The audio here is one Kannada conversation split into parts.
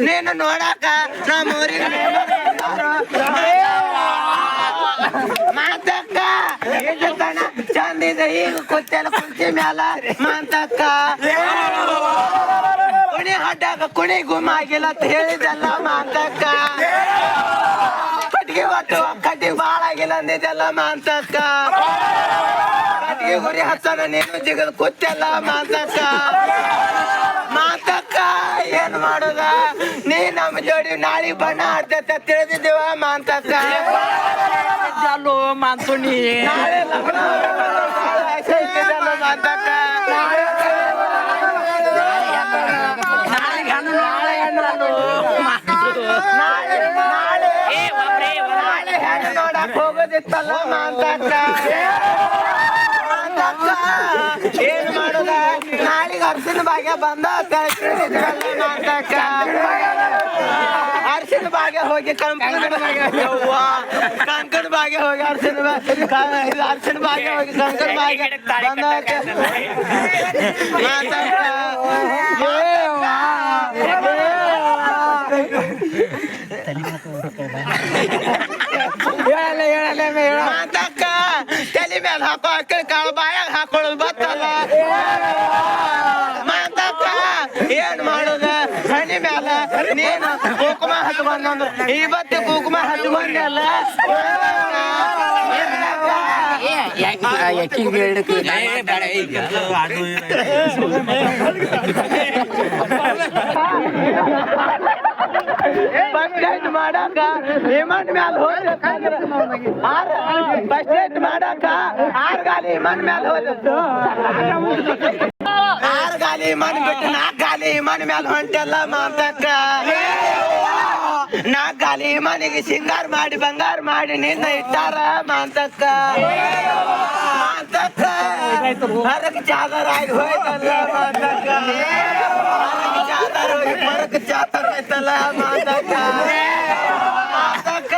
ನೀನು ನೋಡಾಕ ನಮ್ಮೂರಿಗೆ ಮಾತಕ್ಕ ಕಣ ಚಂದಿದ ಈಗ ಕೂತೆಲ್ಲ ಕುರ್ಚಿ ಮ್ಯಾಲ ಮಾತಕ್ಕ ಕುಣಿ ಹಡ್ಡಾಗ ಕುಣಿ ಗುಮ್ಮ ಆಗಿಲ್ಲ ಅಂತ ಹೇಳಿದೆಲ್ಲ ಮಾತಕ್ಕ ಕಟ್ಟಿಗೆ ಒಟ್ಟು ಕಟ್ಟಿಗೆ ಬಾಳ ಆಗಿಲ್ಲ ಅಂದಿದ್ದೆಲ್ಲ ಮಾತಕ್ಕ ಕಟ್ಟಿಗೆ ಗುರಿ ಹಚ್ಚನ ನೀನು ಜಿಗದ ಕೂತೆಲ್ಲ ಮಾತಕ್ಕ ಮಾತಕ್ಕ ಏನ್ ಮಾಡುದ ನೀ ನಮ್ಮ ಜೋಡಿ ನಾಳಿ ಬಣ್ಣ ಆಡ್ತೈತೆ ತಿಳಿದಿದ್ದೀವ ಮಾತಕ್ಕ ಅಲ್ಲೋ ಮಾನ್ಸುಣಿ ನಾಳೆ ಲಗ್ನ ಮಾತಕ್ಕ ನೋಡಕ್ ಹೋಗೋದಿತ್ತಲ್ಲ ಮಾತಕ್ಕ ಏನ್ ಮಾಡುದ ನಾಳಿಗೆ ಅರ್ಶಿನ ಭಾಗ್ಯ ಬಂದ ಮಾತಕ್ಕ ಅರ್ಶಿನ ಭಾಗ್ಯ ಹೋಗಿ ಕಂಕಣ ಭಾಗ್ಯ ಹೋಗಿ ಅರ್ಶಿನ ಭಾಗ್ಯ ಹೋಗಿ ಕಂಕಣ ಭಾಗ್ಯ ಬಂದ ಮಾತಕ್ಕ ತಲೆ ಮೇಲೆ ಹಾಕೋ ಅಕ್ಕಳ ಕಾಳು ಬಾಯಾಗ ಹಾಕೊಳ್ಳೋದು ಬತ್ತಲ್ಲ ಮಾತಕ್ಕ ಏನ್ ಮಾಡುದ ಹಣಿ ಮ್ಯಾಲ ನೀನು ಕುಂಕುಮ ಹಚ್ಕೊಂಡ್ರು ಇವತ್ತು ಕುಂಕುಮ ಹಚ್ಕೊಂಡಲ್ಲ ಬಸ್ಟೇಟ್ ಮಾಡಾಕ ವಿಮಾನ ಮ್ಯಾಲ ಹೋಗ್ಬೇಕಂದ್ರ ಬಸ್ಟೇಟ್ ಮಾಡಾಕ 6 ಗಾಲಿ ವಿಮಾನ ಮ್ಯಾಲ ಹೋದದ್ದು 6 ಗಾಲಿ ವಿಮಾನ ಬಿಟ್ಟು 4 ಗಾಲಿ ವಿಮಾನ ಮ್ಯಾಲ ಹೊಂಟೆಲ್ಲ ಮಾತಕ್ಕ 4 ಗಾಲಿ ವಿಮಾನಿಗೆ ಸಿಂಗಾರ ಮಾಡಿ ಬಂಗಾರ ಮಾಡಿ ನಿನ್ನ ಇಟ್ಟಾರ ಮಾತಕ್ಕ ಮಾತಕ್ಕ ಹರಕ ಚಾದರ ಆಗಿ ಹೋಯ್ತಲ್ಲ ಮಾತಕ್ಕ ಚಾದರ ಹೋಗಿ ಹೊರಕ ಚಾದರ ಆಯ್ತಲ್ಲ ಮಾತಕ್ಕ ಮಾತಕ್ಕ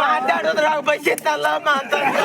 ಮಾತಾಡೋದ್ರಾಗ ಬಸಿತ್ತಲ್ಲ ಮಾತಕ್ಕ